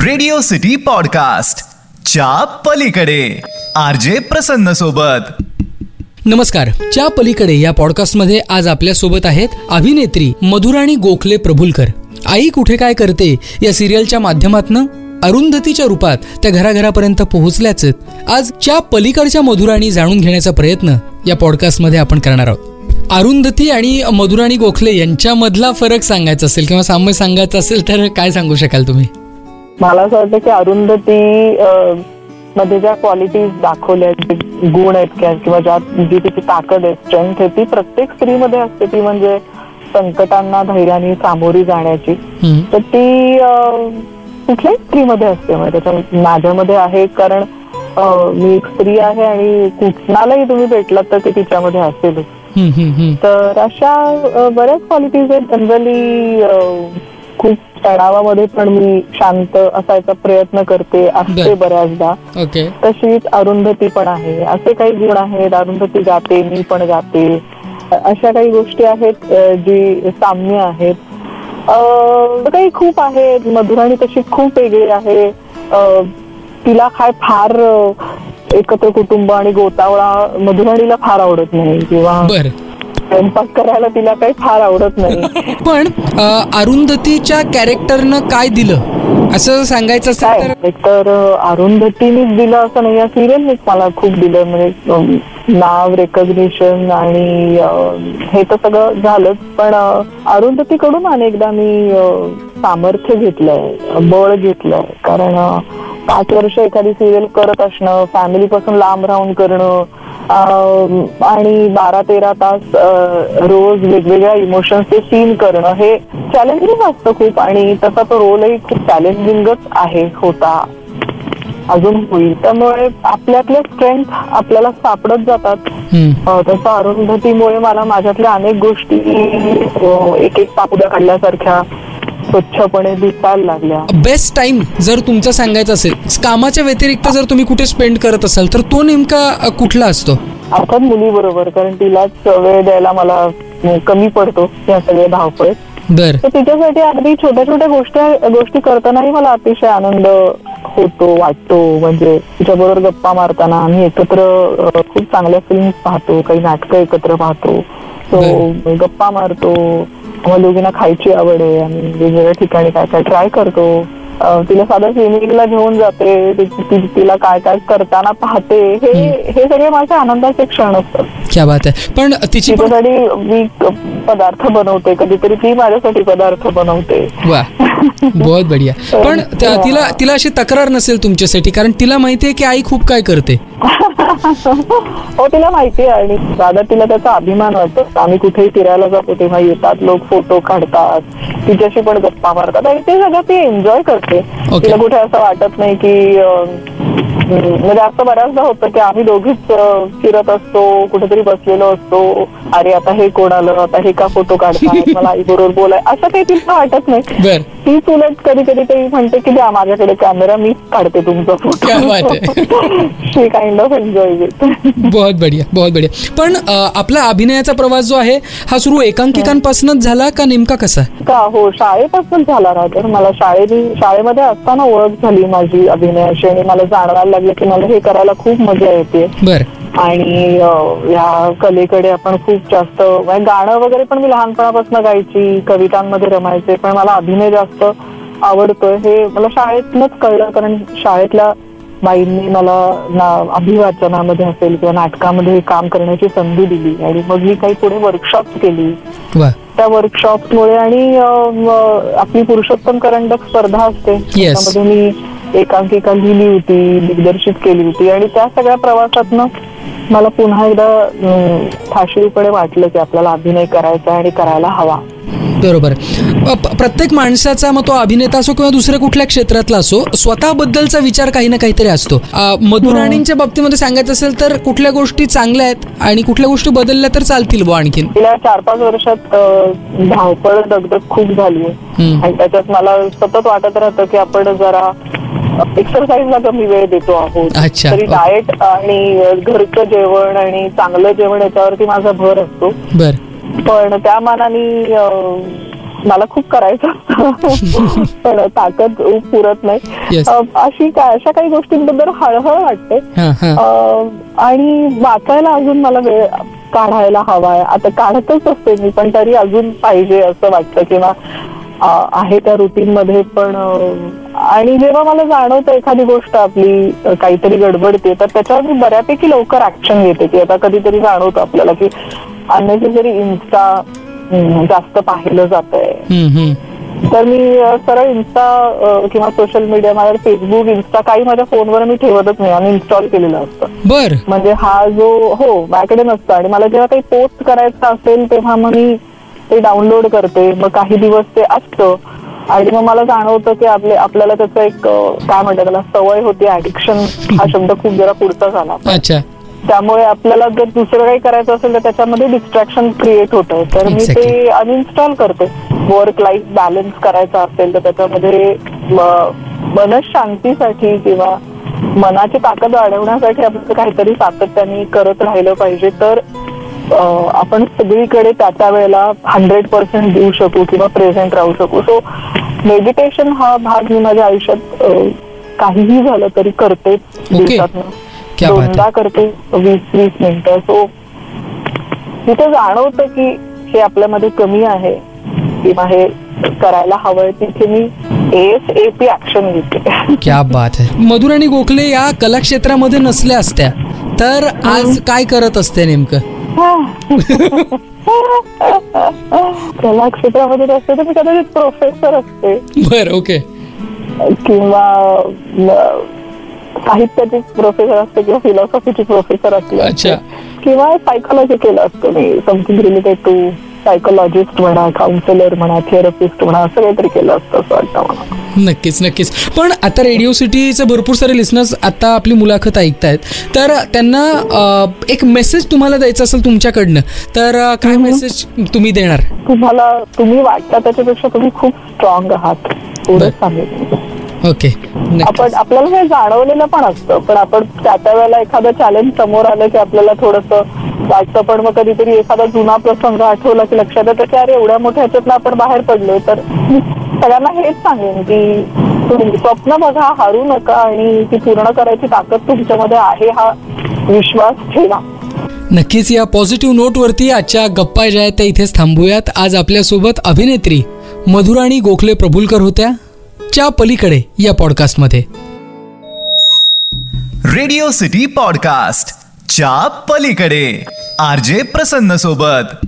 Radio city podcast च्या पलीकडे RJ प्रसन्न सोबत. नमस्कार. च्या पलीकडे या पॉडकास्टमध्ये आज आपल्या सोबत आहेत अभिनेत्री मधुराणी गोखले प्रभुलकर. आई कुठे काय करते या सिरियलच्या माध्यमातून अरुंधतीच्या रूपात त्या घराघरापर्यंत पोहोचल्याच आज च्या पलीकडच्या मधुराणी जाणून घेण्याचा प्रयत्न या पॉडकास्टमध्ये आपण करणार आहोत. अरुंधती आणि मधुराणी गोखले यांच्यामधला फरक सांगायचा असेल किंवा साम्य सांगायचं असेल तर काय सांगू शकाल तुम्ही? मला असं वाटतं की अरुंधती मध्ये ज्या क्वालिटीज दाखवल्या, जे गुण आहेत किंवा जी तिची ताकद आहे, स्ट्रेंथ आहे, ती प्रत्येक स्त्रीमध्ये असते. ती म्हणजे संकटांना धैर्याने सामोरी जाण्याची. तर ती कुठल्याही स्त्रीमध्ये असते. म्हणजे माझ्यामध्ये आहे, कारण मी एक स्त्री आहे आणि कुठलाही तुम्ही भेटलात तर ते तिच्यामध्ये असेलच. तर अशा बऱ्याच क्वालिटीज आहेत. जनरली खूप तणावामध्ये पण मी शांत असायचा प्रयत्न करते असते बऱ्याचदा. तशीच अरुंधती पण आहे. असे काही गुण आहेत. अरुंधती गाते, मी पण गाते. अशा काही गोष्टी आहेत जी साम्य आहेत. काही खूप आहेत. मधुराणी तशी खूप वेगळी आहे. तिला काय फार एकत्र कुटुंब आणि गोतावळा मधुराणीला फार आवडत नाही, किंवा स्वयंपाक करायला तिला काही फार आवडत नाही. पण अरुंधतीच्या कॅरेक्टरनं काय दिलं असं सांगायचं असेल तर अरुंधतीनेच दिलं असं नाही, या सिरियलनेच मला खूप दिलं. म्हणजे नाव, रेकॉग्निशन आणि हे तर सगळं झालंच, पण अरुंधतीकडून अनेकदा मी सामर्थ्य घेतलंय, बळ घेतलंय. कारण 5 वर्ष एखादी सिरियल करत असणं, फॅमिली पासून लांब राहून करणं आणि 12-13 तास रोज वेगवेगळ्या इमोशन्सचे सीन करणं, हे चॅलेंजिंग असतं खूप. आणि तसा तो रोलही खूप चॅलेंजिंगच आहे, होता, अजून होईल. त्यामुळे आपल्यातल्या स्ट्रेंथ आपल्याला सापडत जातात. तसं अरुंधतीमुळे मला माझ्यातल्या अनेक गोष्टी एक पापुद्या काढल्यासारख्या स्वच्छपणे दिसायला लागल्या. बेस्ट टाइम जर तुमचा सांगायचा असेल, कामाच्या व्यतिरिक्त जर तुम्ही कुठे स्पेंड करत असाल तर तो नेमका कुठला असतो? अर्थात मुलीबरोबर, कारण तिलाच वेळ द्यायला मला कमी पडतो या सगळ्या धावपळीत. तर तिच्यासाठी अगदी छोट्या छोट्या गोष्टी करतानाही मला अतिशय आनंद होतो, वाटतो. म्हणजे तिच्याबरोबर गप्पा मारताना आम्ही एकत्र खूप चांगल्या फिल्म्स पाहतो, काही नाटकं एकत्र पाहतो, तो गप्पा मारतो. आम्हाला दोघींना खायची आवड आहे आणि वेगवेगळ्या ठिकाणी काय काय ट्राय करतो. तिला साधं स्विमिंगला घेऊन जाते, तिला काय काय करताना पाहते. हे सगळे माझ्या आनंदाचे क्षण असतात. क्या बात आहे. पण तिच्यासाठी मी पदार्थ बनवते, कधीतरी ती माझ्यासाठी पदार्थ बनवते. वा, बहुत बढिया. पण तिला अशी तक्रार नसेल तुमच्यासाठी, कारण तिला माहितीये की आई खूप काय करते. हो, तिला माहिती आहे. आणि दादा तिला त्याचा अभिमान वाटतो. आम्ही कुठेही फिरायला जातो तेव्हा येतात लोक, फोटो काढतात, तिच्याशी पण गप्पा मारतात आणि ते सगळं ती एन्जॉय करते. तिला कुठे असं वाटत नाही की म्हणजे असं बऱ्याचदा होतं की आम्ही दोघीच फिरत असतो, कुठेतरी बसलेलो असतो, अरे आता हे कोण आलं, आता हे का फोटो काढतात, मला आई बरोबर बोलाय, असं काही तिला वाटत नाही. तीच उलट कधी कधी तरी म्हणते की द्या माझ्याकडे कॅमेरा, मीच काढते तुमचा photo. She kind of enjoy घेते. बहुत बढिया, बहुत बढिया. पण आपला अभिनयाचा प्रवास जो आहे हा सुरू एकांकिकांपासूनच झाला का नेमका कसा? हो, शाळेपासून झाला ना. तर मला शाळेमध्ये असताना ओळख झाली माझी अभिनयाची आणि मला जाणवायला लागलं की मला हे करायला खूप मजा येते. आणि या कलेकडे आपण खूप जास्त, गाणं वगैरे पण मी लहानपणापासून गायची, कवितांमध्ये रमायचे, पण मला अभिनय जास्त आवडतोय हे मला शाळेतनच कळलं. कारण शाळेतल्या बाईंनी मला अभिवाचनामध्ये असेल किंवा नाटकामध्ये काम करण्याची संधी दिली आणि मग मी काही पुढे वर्कशॉप केली. त्या वर्कशॉपमुळे आणि आपली पुरुषोत्तम करंडक स्पर्धा असते, त्यामध्ये मी एकांकिका लिहिली होती, दिग्दर्शित केली होती. आणि त्या सगळ्या प्रवासातनं मला पुन्हा एकदा ठाशीवपणे वाटलं की आपल्याला अभिनय करायचा आणि करायला हवा. बरोबर. प्रत्येक माणसाचा, मग तो अभिनेता असो किंवा दुसऱ्या कुठल्या क्षेत्रातला असो, स्वतःबद्दलचा विचार काही ना काहीतरी असतो. मधुराणींच्या बाबतीमध्ये सांगायचं असेल तर कुठल्या गोष्टी चांगल्या आहेत आणि कुठल्या गोष्टी बदलल्या तर चालतील बुवा आणखीन? गेल्या 4-5 वर्षात धावपळ, दगदग खूप झाली आणि त्याच्यात मला सतत वाटत राहतं की आपण जरा एक्सरसाइजला कमी वेळ देतो आहोत. तरी डाएट आणि घरचं जेवण आणि चांगलं जेवण याच्यावरती माझा भर असतो. पण त्या मानाने मला खूप करायचं असतं पण ताकद पुरत नाही. अशा काही गोष्टींबद्दल हळहळ वाटते. आणि वाचायला अजून मला वेळ काढायला हवाय. आता काढतच असते मी, पण तरी अजून पाहिजे असं वाटतं किंवा आहे त्या रुटीन मध्ये पण. आणि जेव्हा मला जाणवतं एखादी गोष्ट आपली काहीतरी गडबडते तर त्याच्यावर मी बऱ्यापैकी लवकर ऍक्शन घेते. की आता कधीतरी जाणवतं आपल्याला की अननेसेसरी इन्स्टा जास्त पाहिलं जात आहे, तर मी सरळ इन्स्टा किंवा सोशल मीडिया, माझ्या फेसबुक, इन्स्टा काही माझ्या फोनवर मी ठेवतच नाही, अनइन्स्टॉल केलेलं असतं. बर, म्हणजे हा जो माझ्याकडे नसतं. आणि मला जेव्हा काही पोस्ट करायचं असेल तेव्हा मग मी ते डाउनलोड करते. मग काही दिवस ते असतं आणि मग मला जाणवतं की आपल्याला त्याचं एक काय म्हणतात त्याला सवय होती. ऍडिक्शन हा शब्द खूप जरा पुढचा झाला. अच्छा. त्यामुळे आपल्याला जर दुसरं काही करायचं असेल तर त्याच्यामध्ये डिस्ट्रॅक्शन क्रिएट होतं. तर मी ते अनइन्स्टॉल करते. वर्क लाईफ बॅलन्स करायचा असेल तर त्याच्यामध्ये मनशांतीसाठी किंवा मनाची ताकद वाढवण्यासाठी आपण काहीतरी सातत्याने करत राहिलं पाहिजे. तर आपण सगळीकडे त्या वेळेला 100% देऊ शकू किंवा प्रेझेंट राहू शकू. सो मेडिटेशन हा भाग मी माझ्या आयुष्यात काहीही झालं तरी करते. दिवसातनं 2दा करते 20-20 मिनिटं. सो तिथे जाणवतं की हे आपल्यामध्ये कमी आहे किंवा हे करायला हवंय, तिथे मी ASAP ऍक्शन घेते. क्या बात आहे. मधुराणी गोखले या कला क्षेत्रामध्ये नसल्या असत्या तर आज काय करत असते नेमकं? कला क्षेत्रामध्ये असते तर मी कदाचित प्रोफेसर असते. बर, ओके. किंवा साहित्याची प्रोफेसर असते किंवा फिलॉसॉफीची प्रोफेसर असते किंवा सायकोलॉजी केलं असतं मी. समथिंग रिलेटेड टू सायकोलॉजिस्ट म्हणा, काउन्सिलर म्हणा, थेरपिस्ट म्हणा, असं काहीतरी केलं असतं असं वाटतं मला. नक्कीच नक्कीच. पण आता रेडिओ सिटीचे भरपूर सारे लिसनर्स आता आपली मुलाखत ऐकतायत, तर त्यांना एक मेसेज तुम्हाला द्यायचा असेल तुमच्याकडनं तर काय मेसेज तुम्ही देणार? तुम्ही वाटता त्याच्यापेक्षा तुम्ही खूप स्ट्रॉंग आहात एवढंच सांगेल. ओके. आपल्याला हे जाणवलेलं पण असतं, पण आपण त्या वेळेला एखादं चॅलेंज समोर आलं की आपल्याला थोडंसं वाटतं. पण मग कधीतरी एखादा जुना प्रसंग आठवला की लक्षात येतं की अरे एवढ्या मोठ्या ह्याच्यातनं आपण बाहेर पडलोय. तर सगळ्यांना हेच सांगेन की तुम्ही स्वप्न बघा, हारू नका आणि ती पूर्ण करायची ताकद तुमच्यामध्ये आहे हा विश्वास ठेवा. नक्कीच. या पॉझिटिव्ह नोटवरती आजच्या गप्पा ज्या आहेत त्या इथेच थांबूयात. आज आपल्यासोबत अभिनेत्री मधुराणी गोखले प्रभुलकर होत्या च्या पलीकडे या पॉडकास्टमध्ये. रेडिओ सिटी पॉडकास्ट च्या पलीकडे RJ प्रसन्न सोबत.